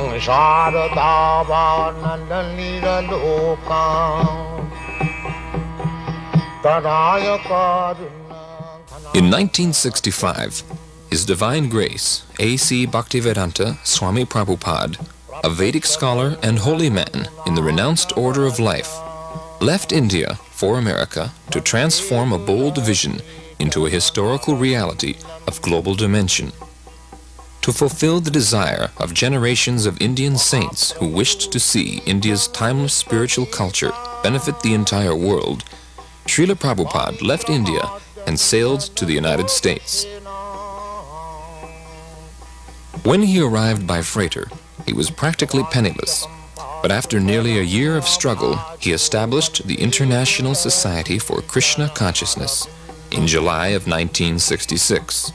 In 1965, His Divine Grace, A.C. Bhaktivedanta Swami Prabhupada, a Vedic scholar and holy man in the renounced order of life, left India for America to transform a bold vision into a historical reality of global dimension. To fulfill the desire of generations of Indian saints who wished to see India's timeless spiritual culture benefit the entire world, Srila Prabhupada left India and sailed to the United States. When he arrived by freighter, he was practically penniless, but after nearly a year of struggle, he established the International Society for Krishna Consciousness in July of 1966.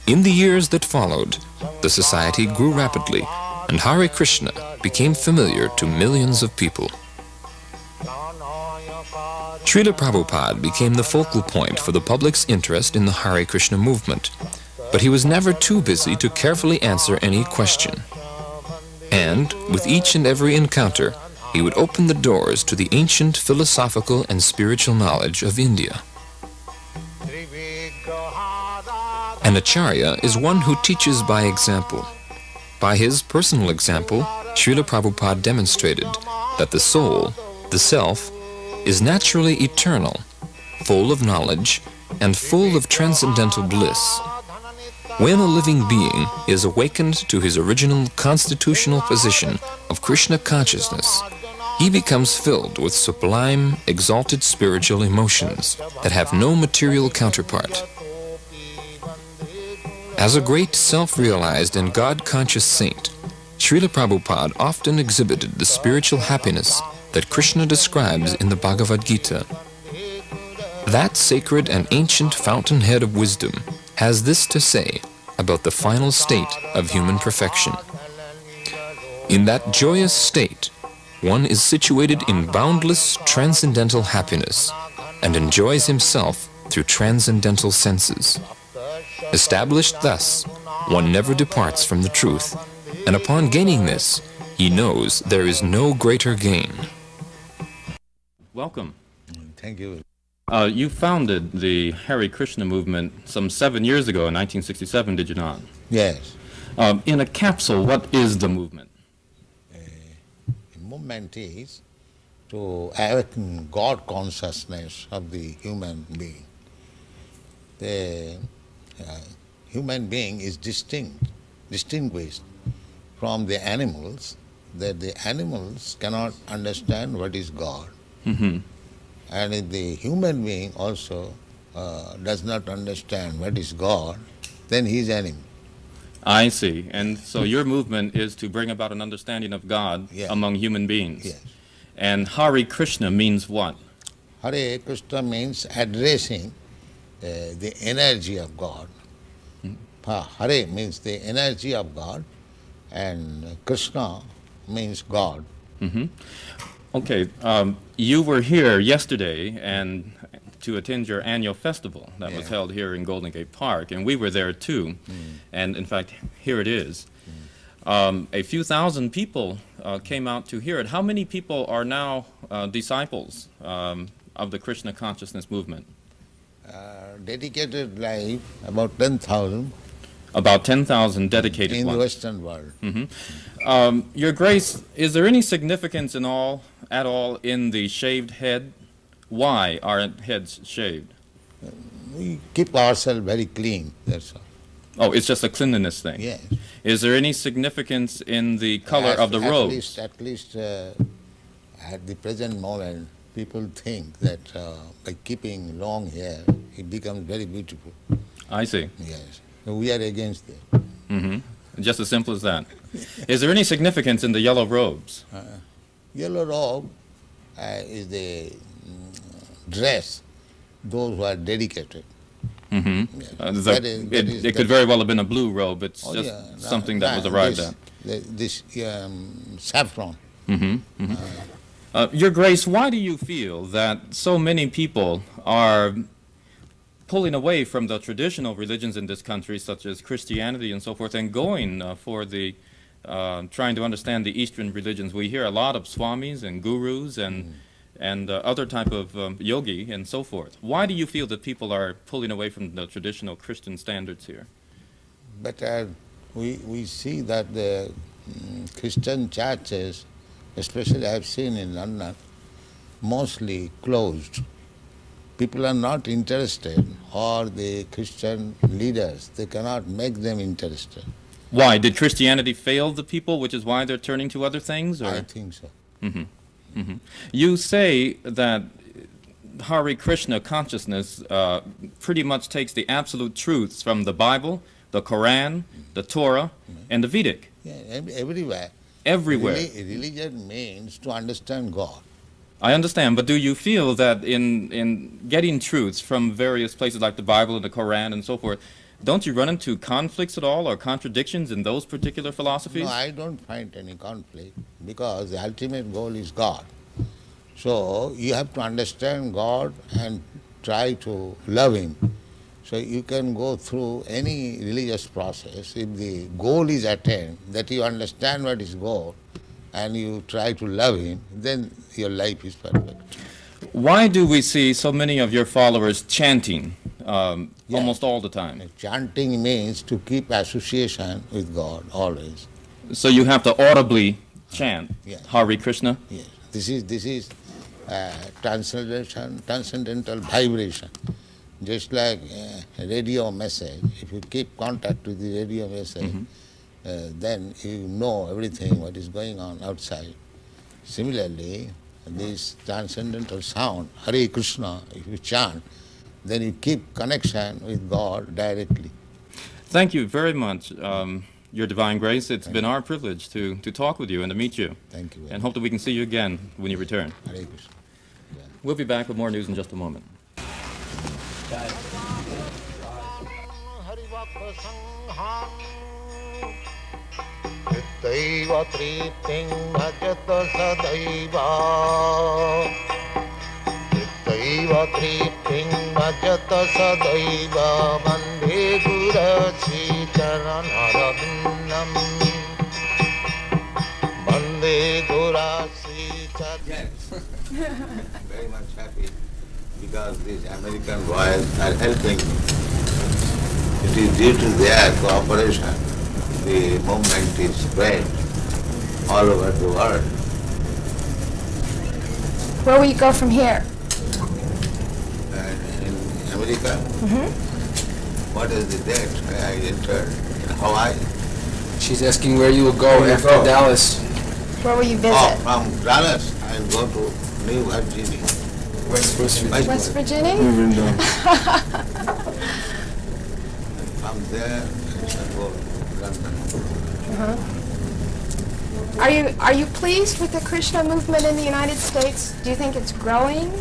In the years that followed, the society grew rapidly, and Hare Krishna became familiar to millions of people. Srila Prabhupada became the focal point for the public's interest in the Hare Krishna movement, but he was never too busy to carefully answer any question. And, with each and every encounter, he would open the doors to the ancient philosophical and spiritual knowledge of India. An Acharya is one who teaches by example. By his personal example, Srila Prabhupada demonstrated that the soul, the self, is naturally eternal, full of knowledge, and full of transcendental bliss. When a living being is awakened to his original constitutional position of Krishna consciousness, he becomes filled with sublime, exalted spiritual emotions that have no material counterpart. As a great self-realized and God-conscious saint, Srila Prabhupada often exhibited the spiritual happiness that Krishna describes in the Bhagavad Gita. That sacred and ancient fountainhead of wisdom has this to say about the final state of human perfection. In that joyous state, one is situated in boundless transcendental happiness and enjoys himself through transcendental senses. Established thus, one never departs from the truth, and upon gaining this, he knows there is no greater gain. Welcome. Thank you. You founded the Hare Krishna movement some 7 years ago in 1967, did you not? Yes. In a capsule, what is the movement? The movement is to awaken God consciousness of the human being. The human being is distinguished from the animals, that the animals cannot understand what is God. Mm-hmm. And if the human being also does not understand what is God, then he is enemy. I see. And so your movement is to bring about an understanding of God among human beings. Yes. And Hare Krishna means what? Hare Krishna means addressing the energy of God. Hare means the energy of God, and Krishna means God. Mm-hmm. Okay, you were here yesterday and to attend your annual festival that was held here in Golden Gate Park, and we were there too. And in fact, here it is. A few thousand people came out to hear it. How many people are now disciples of the Krishna consciousness movement? Dedicated life, about 10,000. About 10,000 dedicated in ones. the Western world. Mm-hmm. Your Grace, is there any significance at all in the shaved head? Why are heads shaved? We keep ourselves very clean, that's all. Oh, it's just a cleanliness thing? Yes. Is there any significance in the color of the robes? At least at the present moment, people think that by keeping long hair, it becomes very beautiful. I see. Yes. So we are against that. Mm-hmm. Just as simple as that. Is there any significance in the yellow robes? Yellow robe is the dress, those who are dedicated. Mm-hmm. Yes. It could very well have been a blue robe. It's just something that was arrived at. This saffron. Mm-hmm. Mm-hmm. Your Grace, why do you feel that so many people are pulling away from the traditional religions in this country, such as Christianity and so forth, and going for the trying to understand the Eastern religions, we hear a lot of swamis and gurus and other type of yogi and so forth. Why do you feel that people are pulling away from the traditional Christian standards here? But we see that the Christian churches, especially I have seen in London, mostly closed. People are not interested, or the Christian leaders, they cannot make them interested. Why? Did Christianity fail the people, which is why they're turning to other things? Or? I think so. You say that Hare Krishna consciousness pretty much takes the absolute truths from the Bible, the Quran, the Torah, and the Vedic. Yeah, everywhere. Everywhere. Religion means to understand God. I understand, but do you feel that in getting truths from various places like the Bible and the Quran and so forth, don't you run into conflicts at all or contradictions in those particular philosophies? No, I don't find any conflict, because the ultimate goal is God. So you have to understand God and try to love Him. So you can go through any religious process. If the goal is attained, that you understand what is goal, and you try to love Him, then your life is perfect. Why do we see so many of your followers chanting almost all the time? Chanting means to keep association with God always. So you have to audibly chant Hare Krishna? Yes. This is transcendental vibration. Just like a radio message, if you keep contact with the radio message, then you know everything what is going on outside. Similarly, this transcendental sound, Hare Krishna, if you chant, then you keep connection with God directly. Thank you very much, Your Divine Grace. It's been our privilege to talk with you and to meet you. Thank you. And hope that we can see you again when you return. Hare Krishna. Yeah. We'll be back with more news in just a moment. Daiva tripting bhajata sadaiva. Daiva tripting bhajata sadaiva. Vande gurasi charanarabindam. Vande gurasi charanarabindam. Very much happy because these American boys are helping me. It is due to their cooperation the movement is spread all over the world. Where will you go from here? In America, what is the date I entered? In Hawaii. She's asking where you will go after Dallas. Where will you visit? Oh, from Dallas I will go to New Virginia. West Virginia. West Virginia? From there I shall go to London. Are you pleased with the Krishna movement in the United States? Do you think it's growing?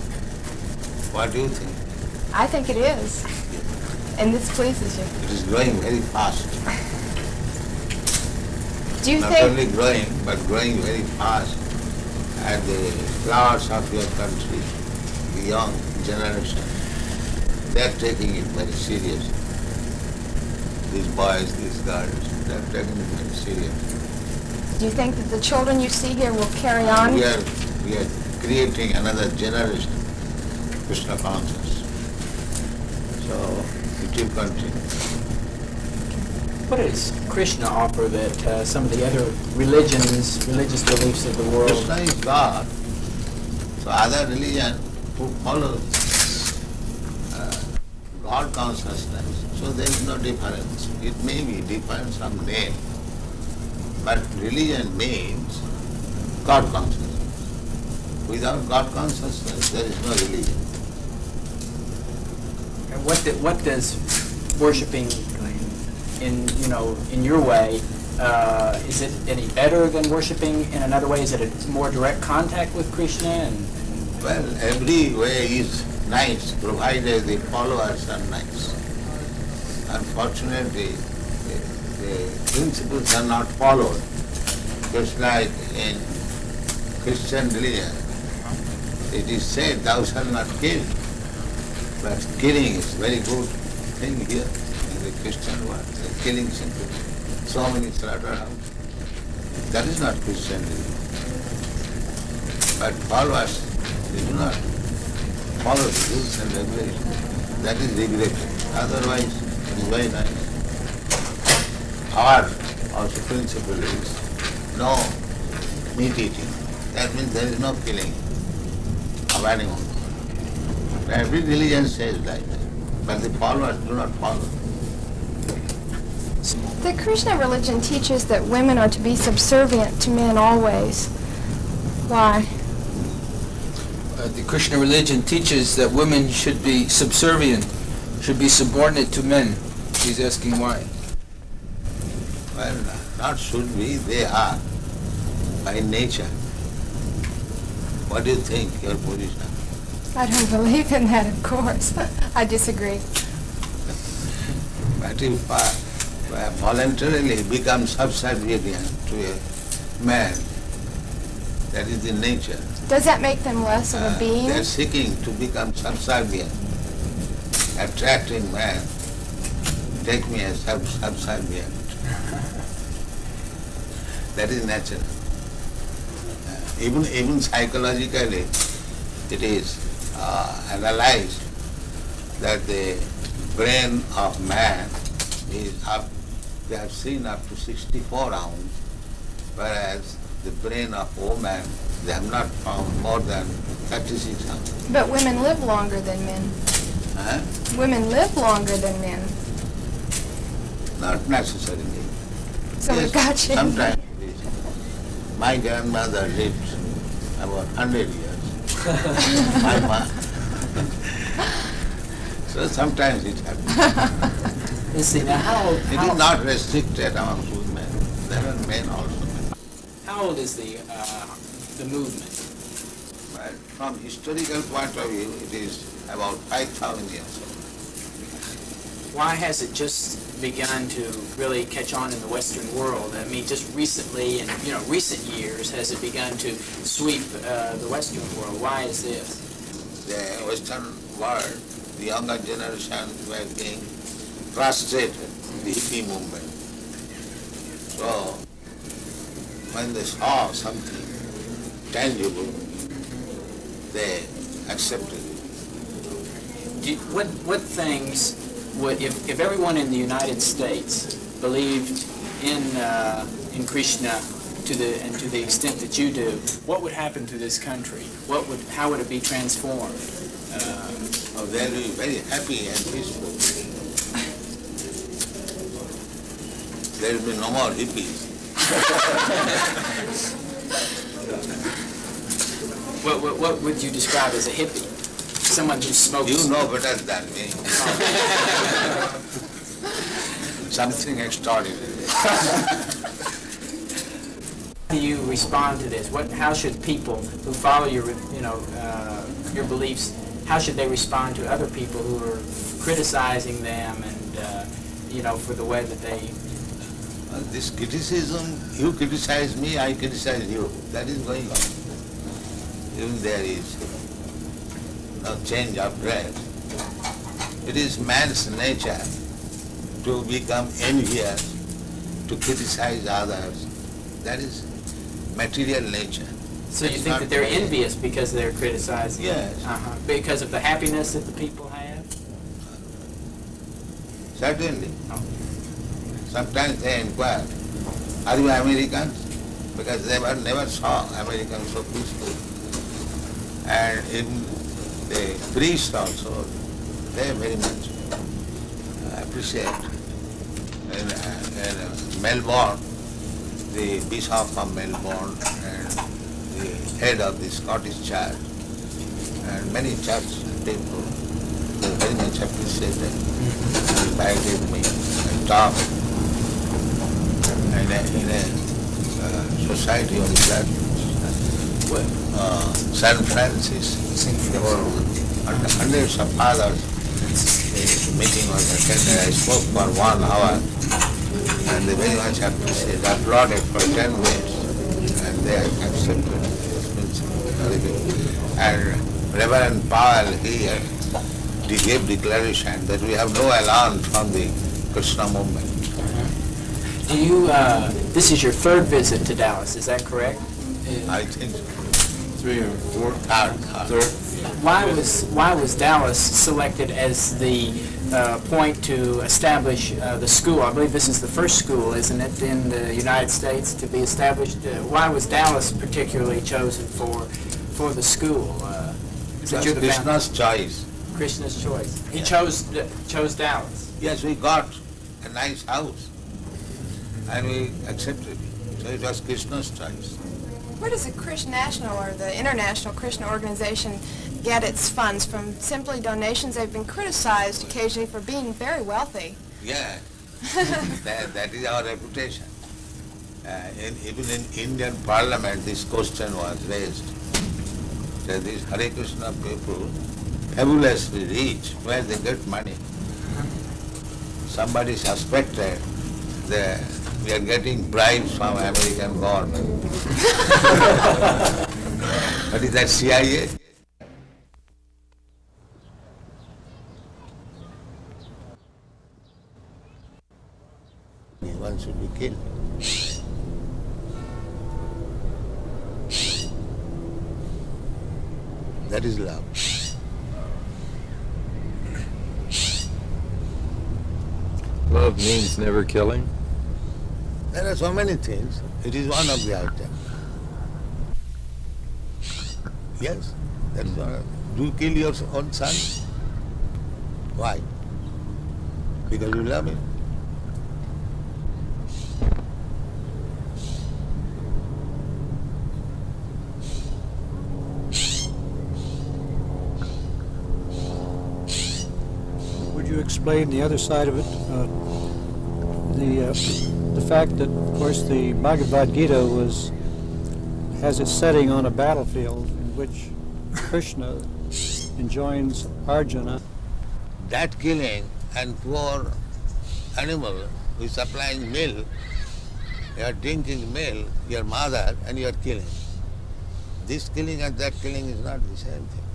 What do you think? I think it is. And this pleases you. It is growing very fast. Do you Not think... only growing, but growing very fast. And the flowers of your country, the young generation, they are taking it very seriously. These boys, these girls, they are taking it very seriously. Do you think that the children you see here will carry on? We are creating another generation, Krishna conscious. So it will continue. What does Krishna offer that some of the other religious beliefs of the world? Krishna is God. So other religion who follows God consciousness, so there is no difference. It may be different some name, but religion means God consciousness. Without God consciousness, there is no religion. And what does worshiping in your way, is it any better than worshiping in another way? Is it a more direct contact with Krishna? Well, every way is nice, provided the followers are nice. Unfortunately, the principles are not followed. Just like in Christian religion, it is said, thou shalt not kill. But killing is very good thing here in the Christian world. The killing simply. So many slaughterhouses. That is not Christian religion. But followers, they do not follow the rules and regulations. That is regretted. Otherwise, it is very nice. Our also principle is no meat eating. That means there is no killing of animals. Every religion says like that, but the followers do not follow. The Krishna religion teaches that women are to be subservient to men always. Why? The Krishna religion teaches that women should be subservient, should be subordinate to men. He's asking why. Well, not should be, they are, by nature. What do you think, your position? I don't believe in that, of course. I disagree. But if voluntarily become subservient to a man, that is the nature. Does that make them less of a being? They are seeking to become subservient, attracting man. Take me as subservient. That is natural. Even psychologically, it is analyzed that the brain of man is up, they have seen up to 64 ounces, whereas the brain of woman, they have not found more than 36 ounces. But women live longer than men. Huh? Women live longer than men. Not necessarily. So we got you. Sometimes. My grandmother lived about 100 years. My mom. So sometimes it happens. You see, now It is not restricted among women. There are men also. how old is the movement? But from historical point of view, it is about 5,000 years old. Why has it just begun to really catch on in the Western world? I mean, just recently, in recent years, has it begun to sweep the Western world? Why is this? The Western world, the younger generation were being frustrated, the hippie movement. So, when they saw something tangible, they accepted it. What things would, if everyone in the United States believed in Krishna to the extent that you do, what would happen to this country? How would it be transformed? They'll be very happy and peaceful. There will be no more hippies. What would you describe as a hippie? Someone who smokes. You know better than me. Something extraordinary. How do you respond to this? How should people who follow your beliefs, how should they respond to other people who are criticizing them and for the way that they? This criticism, you criticize me, I criticize you. That is going on. Even there is no change of dress. It is man's nature to become envious, to criticize others. That is material nature. So you think that they're envious because they're criticizing? Yes. Because of the happiness that the people have? Certainly. Oh. Sometimes they inquire, are you Americans? Because they never saw Americans so peaceful. And in the priests also, they very much appreciate. In Melbourne, the Bishop of Melbourne and the head of the Scottish Church and many church people, they very much appreciated, invited me and talked. In a society of that, San Francis, there were hundreds of fathers. The meeting was attended. I spoke for 1 hour, and they very much appreciated, applauded for 10 minutes, and they accepted this principle. And Reverend Powell, he gave declaration that we have no elan from the Krishna movement. Do you, this is your third visit to Dallas, is that correct? I think so. 3 or 4? Third. Why was Dallas selected as the point to establish the school? I believe this is the first school, isn't it, in the United States to be established? Why was Dallas particularly chosen for the school? That's Krishna's choice. Krishna's choice. He Yeah. chose Dallas. Yes, we got a nice house and we accepted it. So it was Krishna's choice. Where does the Krishna National or the International Krishna Organization get its funds? From simply donations? They've been criticized occasionally for being very wealthy. Yeah, that is our reputation. Even in Indian Parliament, this question was raised. That these Hare Krishna people, fabulously rich, where they get money. Somebody suspected that we are getting bribes from American government. What is that, CIA? One should be killed. That is love. Love means never killing. There are so many things. It is one of the items. Yes, that is one of. Do you kill your own son? Why? Because you love him. Would you explain the other side of it? The fact that, of course, the Bhagavad Gita has its setting on a battlefield in which Krishna enjoins Arjuna. That killing and poor animal who is supplying milk, you are drinking milk, your mother, and you are killing. This killing and that killing is not the same thing.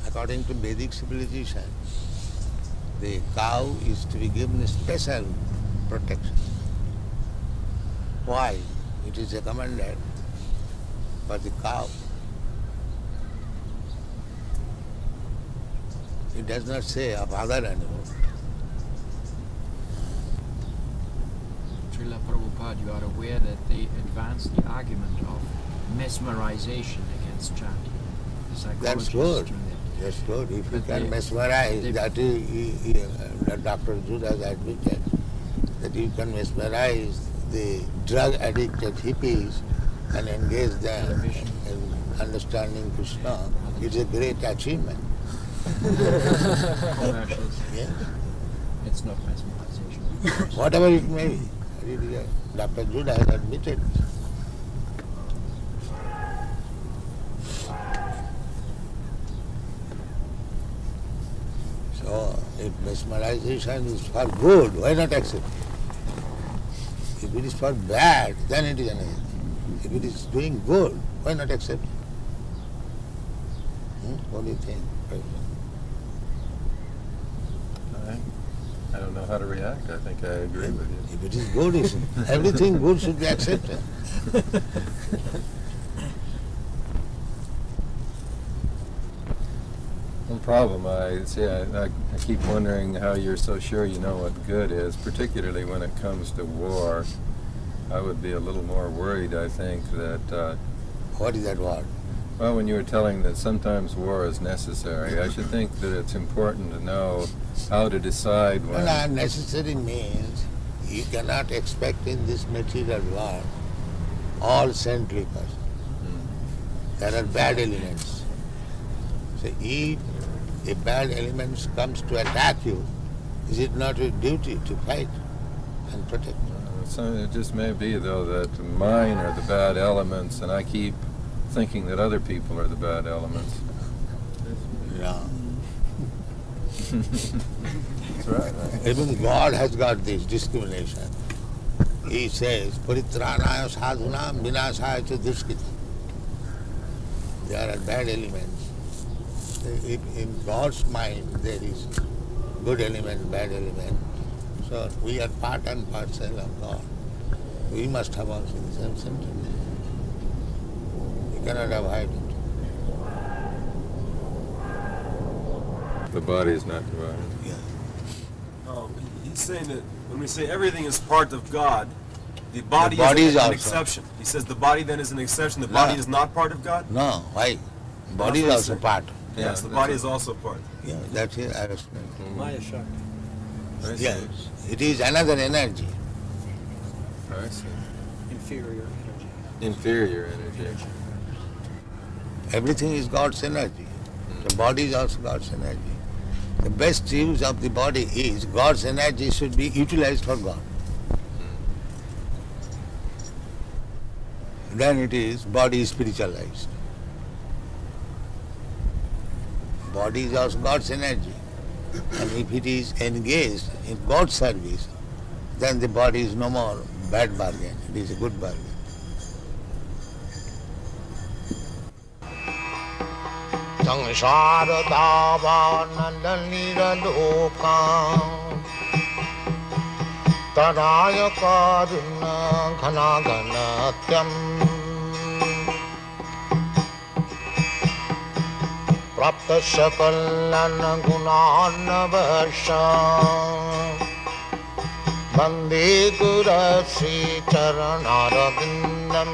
According to Vedic civilization, the cow is to be given special protection. Why? It is recommended for the cow. It does not say of other animals. Srila Prabhupada, you are aware that they advanced the argument of mesmerization against chanting. The That's psychologists good. do that. That's good. If you But can they- mesmerize, they- that is, Dr. Judas admitted, that you can mesmerize the drug-addicted hippies and engage them Television. in understanding Krishna. It's a great achievement. Commercials. Yes. It's not mesmerization. Whatever it may be. Dr. Judas has admitted. So, if mesmerization is for good, why not accept it? If it is for bad, then it is anything. If it is doing good, why not accept it? What do you think? I don't know how to react. I think I agree with you. If it is good, everything good should be accepted. No problem. I keep wondering how you're so sure you know what good is, particularly when it comes to war. I would be a little more worried, I think, that... What is that word? Well, when you were telling that sometimes war is necessary, I should think that it's important to know how to decide when... Well, necessary means you cannot expect in this material world all saintly persons. There are bad elements. So if a bad element comes to attack you, is it not your duty to fight and protect? So it just may be, though, that mine are the bad elements, and I keep thinking that other people are the bad elements. No. That's right. Even God has got this discrimination. He says, Paritranaya sadhunam vinashaya cha dushkita. there are bad elements. In God's mind there is good element, bad element. So we are part and parcel of God. We must have also the same sentiment. We cannot avoid it. The body is not divided. Yeah. He's saying that when we say everything is part of God, the body is an also. exception. He says the body then is an exception. The No. body is not part of God? No, why? Body is what also he's part. Yes, the body is also part. Yeah, that's it. I explained. Maya Shakti. I see. Yes, it is another energy. I see. Inferior energy. Inferior energy. Everything is God's energy. The body is also God's energy. The best use of the body is God's energy should be utilized for God. Then it is body spiritualized. Body is also God's energy. And if it is engaged in God's service, then the body is no more bad bargain. It is a good bargain. Sangsara dāvāna niralokāṁ tarāya kāruna ghanaganatyam prapta sakalana gunānavashaṁ vande gurasri charanarabindam